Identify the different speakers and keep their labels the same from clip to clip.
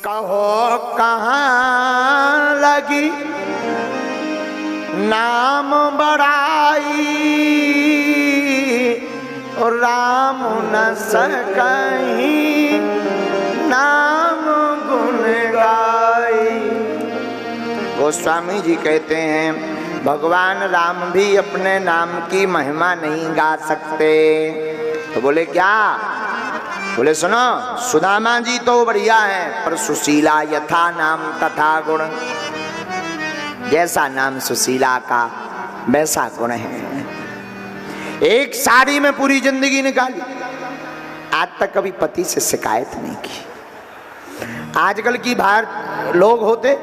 Speaker 1: कहो कहाँ लगी नाम बड़ाई, और राम न सकहीं नाम गुण गाई। गोस्वामी जी कहते हैं भगवान राम भी अपने नाम की महिमा नहीं गा सकते। तो बोले क्या? बोले सुनो, सुदामा जी तो बढ़िया है, पर सुशीला यथा नाम तथा गुण, जैसा नाम सुशीला का वैसा गुण है। एक साड़ी में पूरी जिंदगी निकाली, आज तक कभी पति से शिकायत नहीं की। आजकल की बाहर लोग होते,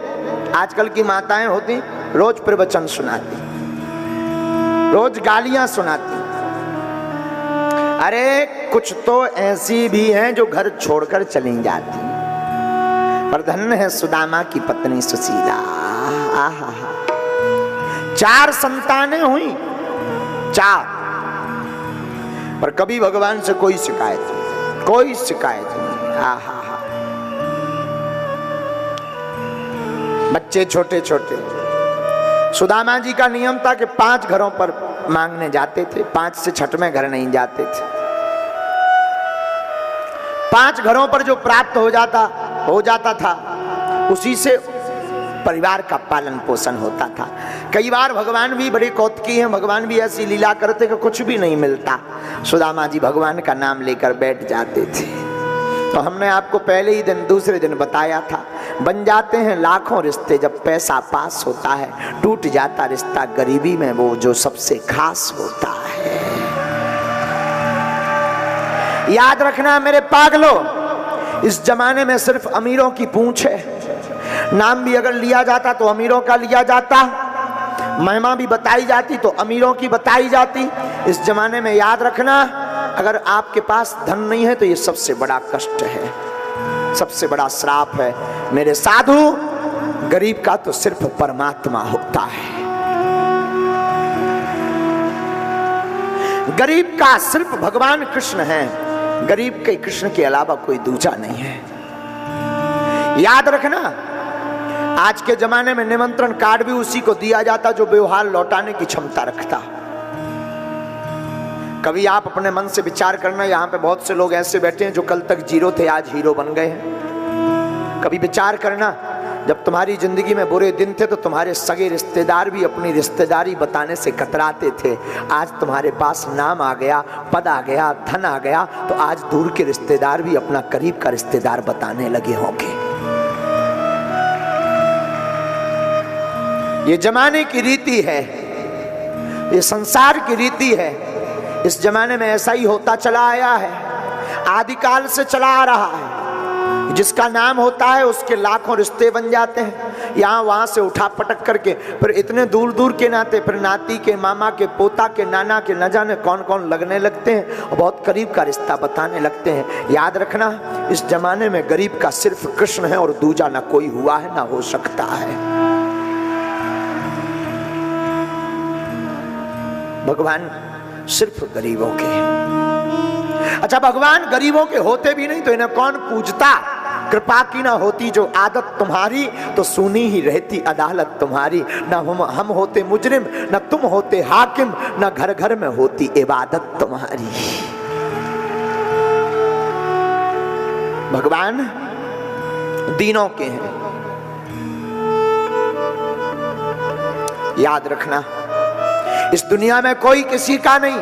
Speaker 1: आजकल की माताएं होती, रोज प्रवचन सुनाती, रोज गालियां सुनाती। अरे कुछ तो ऐसी भी हैं जो घर छोड़कर चली जाती, पर धन्य है सुदामा की पत्नी सुशीला। आहा, 4 संतानें हुई, 4, पर कभी भगवान से कोई शिकायत नहीं, कोई शिकायत नहीं। आहा, बच्चे छोटे छोटे। सुदामा जी का नियम था कि 5 घरों पर मांगने जाते थे, 5 से 6वें घर नहीं जाते थे। 5 घरों पर जो प्राप्त हो जाता था उसी से परिवार का पालन पोषण होता था। कई बार भगवान भी बड़े कौतुकी हैं, भगवान भी ऐसी लीला करते कि कुछ भी नहीं मिलता, सुदामा जी भगवान का नाम लेकर बैठ जाते थे। तो हमने आपको पहले ही दिन, दूसरे दिन बताया था, बन जाते हैं लाखों रिश्ते जब पैसा पास होता है, टूट जाता रिश्ता गरीबी में वो जो सबसे खास होता है। याद रखना मेरे पागलों, इस जमाने में सिर्फ अमीरों की पूंछ है। नाम भी अगर लिया जाता तो अमीरों का लिया जाता, महिमा भी बताई जाती तो अमीरों की बताई जाती। इस जमाने में याद रखना, अगर आपके पास धन नहीं है तो ये सबसे बड़ा कष्ट है, सबसे बड़ा श्राप है। मेरे साधु, गरीब का तो सिर्फ परमात्मा होता है, गरीब का सिर्फ भगवान कृष्ण है, गरीब के कृष्ण के अलावा कोई दूजा नहीं है। याद रखना, आज के जमाने में निमंत्रण कार्ड भी उसी को दिया जाता जो व्यवहार लौटाने की क्षमता रखता। कभी आप अपने मन से विचार करना, यहाँ पे बहुत से लोग ऐसे बैठे हैं जो कल तक 0 थे, आज हीरो बन गए हैं। कभी विचार करना, जब तुम्हारी जिंदगी में बुरे दिन थे तो तुम्हारे सगे रिश्तेदार भी अपनी रिश्तेदारी बताने से कतराते थे। आज तुम्हारे पास नाम आ गया, पद आ गया, धन आ गया, तो आज दूर के रिश्तेदार भी अपना करीब का रिश्तेदार बताने लगे होंगे। ये जमाने की रीति है, ये संसार की रीति है। इस जमाने में ऐसा ही होता चला आया है, आदिकाल से चला आ रहा है। जिसका नाम होता है उसके लाखों रिश्ते बन जाते हैं, यहाँ वहाँ से उठा पटक करके, फिर इतने दूर दूर के नाते, फिर नाती के, मामा के, पोता के, नाना के, न जाने कौन कौन लगने लगते हैं, और बहुत करीब का रिश्ता बताने लगते हैं। याद रखना, इस जमाने में गरीब का सिर्फ कृष्ण है और दूजा ना कोई हुआ है ना हो सकता है। भगवान सिर्फ गरीबों के हैं। अच्छा, भगवान गरीबों के होते भी नहीं तो इन्हें कौन पूजता? कृपा की ना होती जो आदत तुम्हारी, तो सुनी ही रहती अदालत तुम्हारी। ना हम होते मुजरिम, ना तुम होते हाकिम, ना घर घर में होती इबादत तुम्हारी। भगवान दीनों के हैं, याद रखना। इस दुनिया में कोई किसी का नहीं।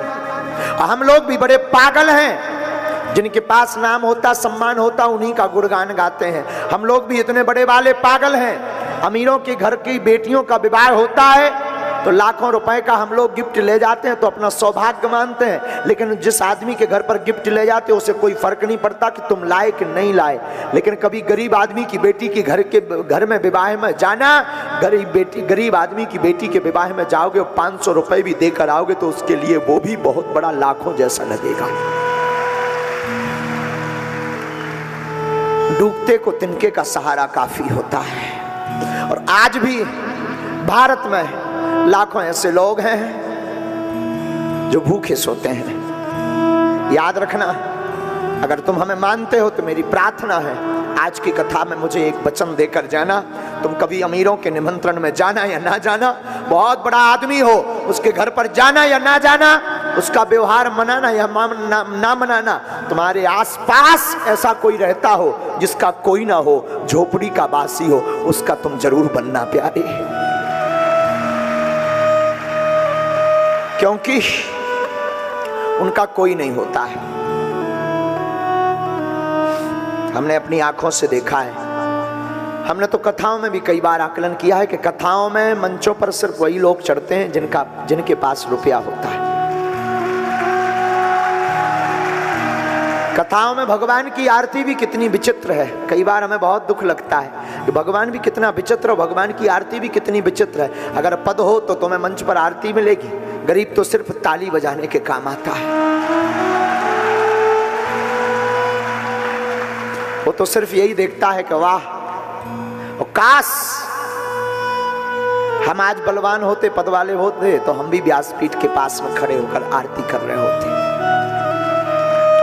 Speaker 1: हम लोग भी बड़े पागल हैं, जिनके पास नाम होता, सम्मान होता, उन्हीं का गुणगान गाते हैं। हम लोग भी इतने बड़े वाले पागल हैं, अमीरों के घर की बेटियों का विवाह होता है तो लाखों रुपए का हम लोग गिफ्ट ले जाते हैं तो अपना सौभाग्य मानते हैं। लेकिन जिस आदमी के घर पर गिफ्ट ले जाते हैं उसे कोई फर्क नहीं पड़ता कि तुम लाए कि नहीं लाए। लेकिन कभी गरीब आदमी की बेटी के घर में विवाह में जाना, गरीब आदमी की बेटी के विवाह में जाओगे और 500 रुपए भी देकर आओगे तो उसके लिए वो भी बहुत बड़ा लाखों जैसा लगेगा। डूबते को तिनके का सहारा काफी होता है। और आज भी भारत में लाखों ऐसे लोग हैं जो भूखे सोते हैं। याद रखना, अगर तुम हमें मानते हो तो मेरी प्रार्थना है आज की कथा में मुझे एक वचन देकर जाना, तुम कभी अमीरों के निमंत्रण में जाना या ना जाना, बहुत बड़ा आदमी हो उसके घर पर जाना या ना जाना, उसका व्यवहार मनाना या ना मनाना, तुम्हारे आसपास ऐसा कोई रहता हो जिसका कोई ना हो, झोपड़ी का बासी हो, उसका तुम जरूर बनना प्यारे, क्योंकि उनका कोई नहीं होता है। हमने अपनी आंखों से देखा है, हमने तो कथाओं में भी कई बार आकलन किया है कि कथाओं में मंचों पर सिर्फ वही लोग चढ़ते हैं जिनके पास रुपया होता है। कथाओं में भगवान की आरती भी कितनी विचित्र है, कई बार हमें बहुत दुख लगता है कि भगवान भी कितना विचित्र, भगवान की आरती भी कितनी विचित्र है। अगर पद हो तो तुम्हें मंच पर आरती मिलेगी, गरीब तो सिर्फ ताली बजाने के काम आता है, वो तो सिर्फ यही देखता है कि वाह, काश हम आज बलवान होते, पद वाले होते, तो हम भी व्यासपीठ के पास में खड़े होकर आरती कर रहे होते।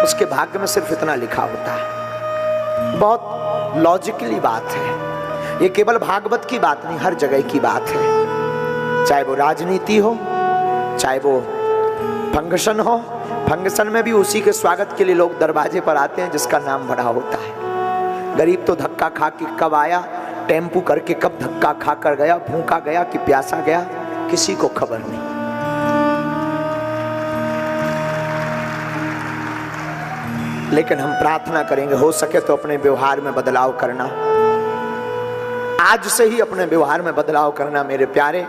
Speaker 1: उसके भाग्य में सिर्फ इतना लिखा होता है। बहुत लॉजिकली बात है ये, केवल भागवत की बात नहीं, हर जगह की बात है। चाहे वो राजनीति हो, चाहे वो फंक्शन हो, फंक्शन में भी उसी के स्वागत के लिए लोग दरवाजे पर आते हैं जिसका नाम बड़ा होता है। गरीब तो धक्का खा के कब आया, टेम्पू करके कब धक्का खा कर गया, भूखा गया कि प्यासा गया, किसी को खबर नहीं। लेकिन हम प्रार्थना करेंगे हो सके तो अपने व्यवहार में बदलाव करना, आज से ही अपने व्यवहार में बदलाव करना मेरे प्यारे।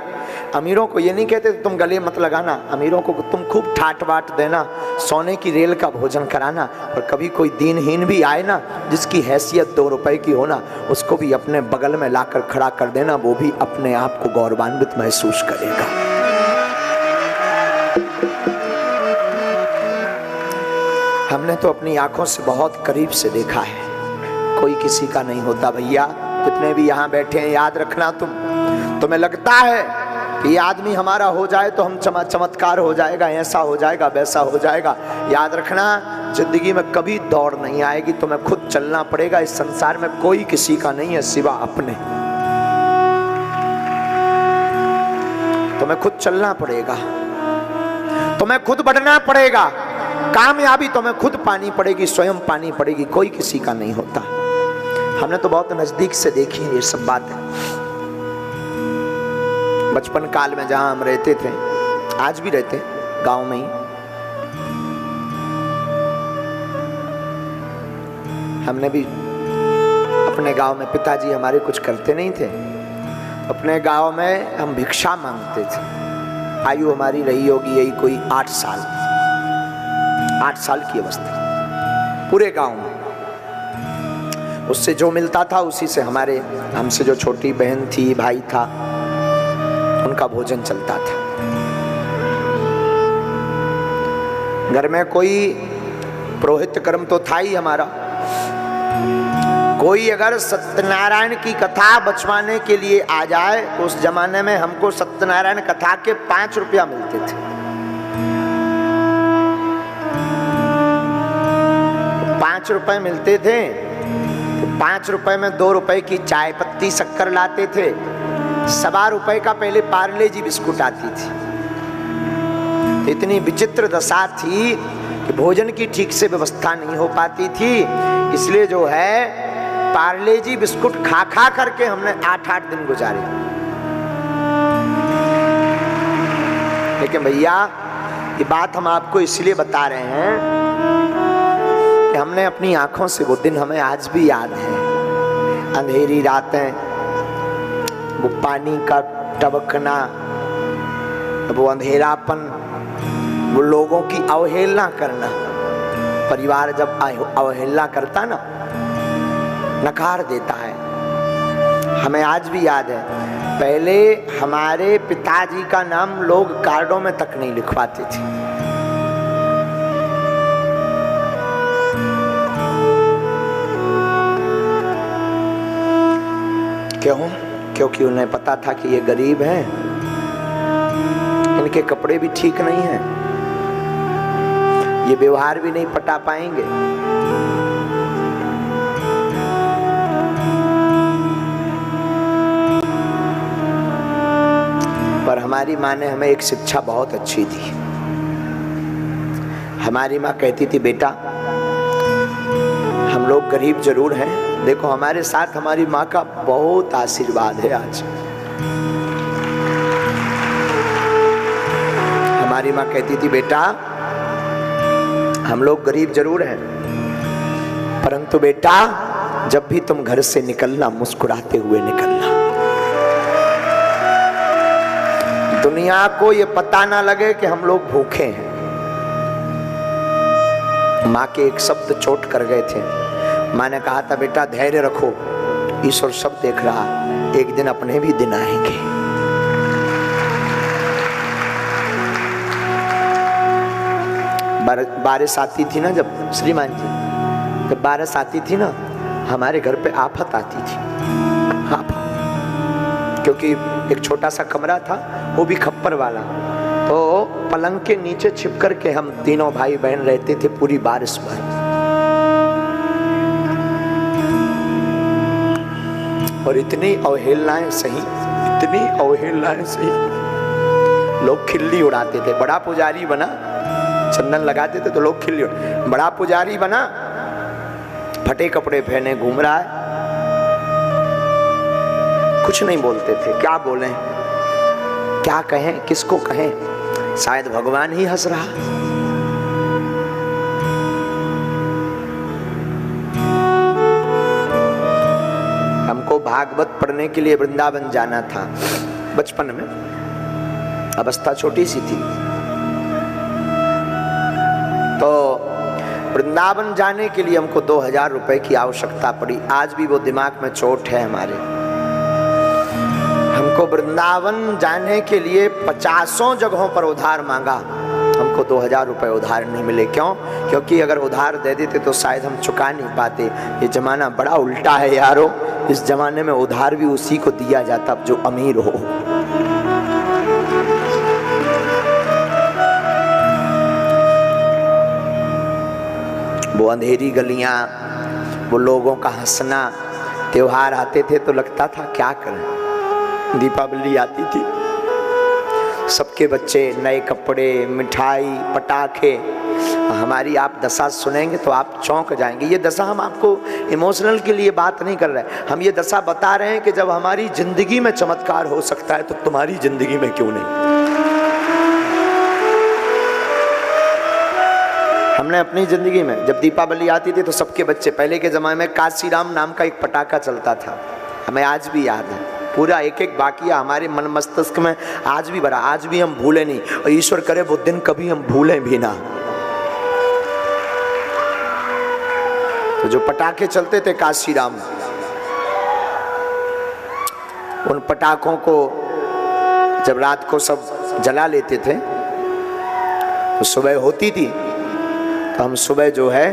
Speaker 1: अमीरों को ये नहीं कहते तुम गले मत लगाना, अमीरों को तुम खूब ठाट बाट देना, सोने की रेल का भोजन कराना, और कभी कोई दीनहीन भी आए ना, जिसकी हैसियत 2 रुपए की होना, उसको भी अपने बगल में लाकर खड़ा कर देना, वो भी अपने आप को गौरवान्वित महसूस करेगा। हमने तो अपनी आंखों से बहुत करीब से देखा है, कोई किसी का नहीं होता भैया। जितने भी यहाँ बैठे हैं, याद रखना, तुम्हें लगता है कि ये आदमी हमारा हो जाए तो हम चमत्कार हो जाएगा, ऐसा हो जाएगा, वैसा हो जाएगा। याद रखना, जिंदगी में कभी दौड़ नहीं आएगी, तुम्हें खुद चलना पड़ेगा। इस संसार में कोई किसी का नहीं है सिवा अपने, तुम्हें खुद चलना पड़ेगा, तुम्हें खुद बढ़ना पड़ेगा, कामयाबी तुम्हें खुद पानी पड़ेगी, स्वयं पानी पड़ेगी, कोई किसी का नहीं होता। हमने तो बहुत नजदीक से देखी ये सब बातें। बचपन काल में जहां हम रहते थे, आज भी रहते गांव में ही, हमने भी अपने गांव में, पिताजी हमारे कुछ करते नहीं थे, अपने गांव में हम भिक्षा मांगते थे। आयु हमारी रही होगी यही कोई 8 साल, 8 साल की अवस्था, पूरे गांव में। उससे जो मिलता था उसी से हमसे जो छोटी बहन थी, भाई था, उनका भोजन चलता था। घर में कोई पुरोहित कर्म तो था ही हमारा। कोई अगर सत्यनारायण की कथा बचवाने के लिए आ जाए, उस जमाने में हमको सत्यनारायण कथा के 5 रुपया मिलते थे। 5 रुपए मिलते थे, 5 रुपए में 2 रुपए की चाय पत्ती शक्कर लाते थे। 1.25 रुपए का पहले पार्ले जी बिस्कुट आती थी। इतनी विचित्र दशा थी कि भोजन की ठीक से व्यवस्था नहीं हो पाती थी, इसलिए जो है पार्ले जी बिस्कुट खा खा करके हमने 8-8 दिन गुजारे। लेकिन भैया ये बात हम आपको इसलिए बता रहे हैं कि हमने अपनी आंखों से वो दिन हमें आज भी याद है। अंधेरी रातें, वो पानी का टबकना, वो अंधेरापन, वो लोगों की अवहेलना करना। परिवार जब अवहेलना करता ना, नकार देता है। हमें आज भी याद है, पहले हमारे पिताजी का नाम लोग कार्डों में तक नहीं लिखवाते थे। क्यों? क्योंकि उन्हें पता था कि ये गरीब हैं, इनके कपड़े भी ठीक नहीं हैं, ये व्यवहार भी नहीं पटा पाएंगे। हमारी माँ ने हमें एक शिक्षा बहुत अच्छी दी। हमारी माँ कहती थी, बेटा हम लोग गरीब जरूर हैं, देखो हमारे साथ हमारी माँ का बहुत आशीर्वाद है। आज हमारी माँ कहती थी, बेटा हम लोग गरीब जरूर हैं, परंतु बेटा जब भी तुम घर से निकलना मुस्कुराते हुए निकलना। दुनिया को ये पता ना लगे कि हम लोग भूखे हैं। माँ के एक शब्द चोट कर गए थे। माँ ने कहा था, बेटा धैर्य रखो, ईश्वर सब देख रहा, एक दिन अपने भी दिन आएंगे। बारिश आती थी ना, जब श्रीमान जी जब बारिश आती थी ना, हमारे घर पे आफत आती थी। आफत, क्योंकि एक छोटा सा कमरा था, वो भी खप्पर वाला, तो पलंग के नीचे छिप कर के हम तीनों भाई बहन रहते थे पूरी बारिश भर। और इतनी अवहेलनाएं सही, इतनी अवहेलनाएं सही, लोग खिल्ली उड़ाते थे। बड़ा पुजारी बना, चंदन लगाते थे तो लोग खिल्ली उड़ाते। बड़ा पुजारी बना, फटे कपड़े पहने घूम रहा है, कुछ नहीं बोलते थे। क्या बोलें, क्या कहें, किसको कहें, शायद भगवान ही हंस रहा। हमको भागवत पढ़ने के लिए वृंदावन जाना था बचपन में, अवस्था छोटी सी थी, तो वृंदावन जाने के लिए हमको 2000 रुपए की आवश्यकता पड़ी। आज भी वो दिमाग में चोट है हमारे। हमको वृंदावन जाने के लिए 50 जगहों पर उधार मांगा, हमको 2000 रुपए उधार नहीं मिले। क्यों? क्योंकि अगर उधार दे देते तो शायद हम चुका नहीं पाते। ये जमाना बड़ा उल्टा है यारो। इस जमाने में उधार भी उसी को दिया जाता जो अमीर हो। वो अंधेरी गलियां, वो लोगों का हंसना, त्योहार आते थे तो लगता था क्या करें। दीपावली आती थी, सबके बच्चे नए कपड़े, मिठाई, पटाखे। हमारी आप दशा सुनेंगे तो आप चौंक जाएंगे। ये दशा हम आपको इमोशनल के लिए बात नहीं कर रहे हैं, हम ये दशा बता रहे हैं कि जब हमारी जिंदगी में चमत्कार हो सकता है तो तुम्हारी जिंदगी में क्यों नहीं। हमने अपनी जिंदगी में जब दीपावली आती थी तो सबके बच्चे, पहले के जमाने में काशीराम नाम का एक पटाखा चलता था, हमें आज भी याद है, पूरा एक एक वाकया हमारे मन मस्तिष्क में आज भी भरा, आज भी हम भूले नहीं। और ईश्वर करे वो दिन कभी हम भूलें भी ना। तो जो पटाखे चलते थे काशीराम, उन पटाखों को जब रात को सब जला लेते थे तो सुबह होती थी, तो हम सुबह जो है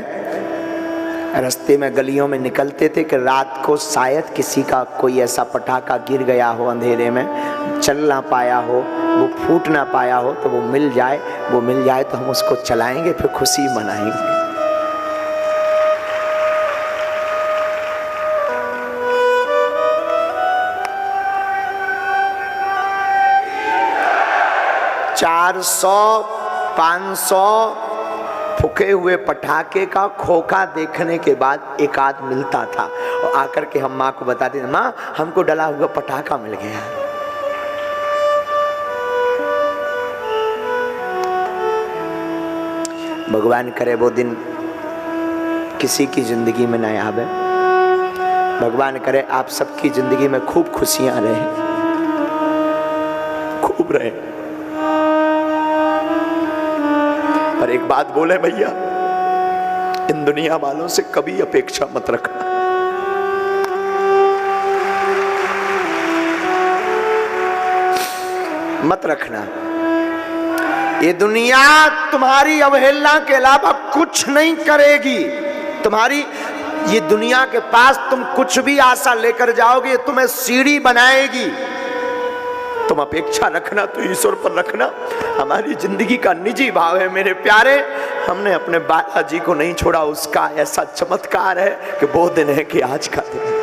Speaker 1: रास्ते में गलियों में निकलते थे कि रात को शायद किसी का कोई ऐसा पटाखा गिर गया हो अंधेरे में, चल ना पाया हो, वो फूट ना पाया हो, तो वो मिल जाए तो हम उसको चलाएंगे, फिर खुशी मनाएंगे। चार 500 फूके हुए पटाखे का खोखा देखने के बाद एक आध मिलता था और आकर के हम माँ को बताते थे, माँ हमको डला हुआ पटाखा मिल गया। भगवान करे वो दिन किसी की जिंदगी में न आवे। भगवान करे आप सबकी जिंदगी में खूब खुशियां रहे, खूब रहे। पर एक बात बोले भैया, इन दुनिया वालों से कभी अपेक्षा मत रखना। मत रखना। ये दुनिया तुम्हारी अवहेलना के अलावा कुछ नहीं करेगी। तुम्हारी ये दुनिया के पास तुम कुछ भी आशा लेकर जाओगे, तुम्हें सीढ़ी बनाएगी। तुम अपेक्षा रखना तो ईश्वर पर रखना। हमारी जिंदगी का निजी भाव है मेरे प्यारे, हमने अपने बालाजी को नहीं छोड़ा। उसका ऐसा चमत्कार है कि वो दिन है कि आज का दिन।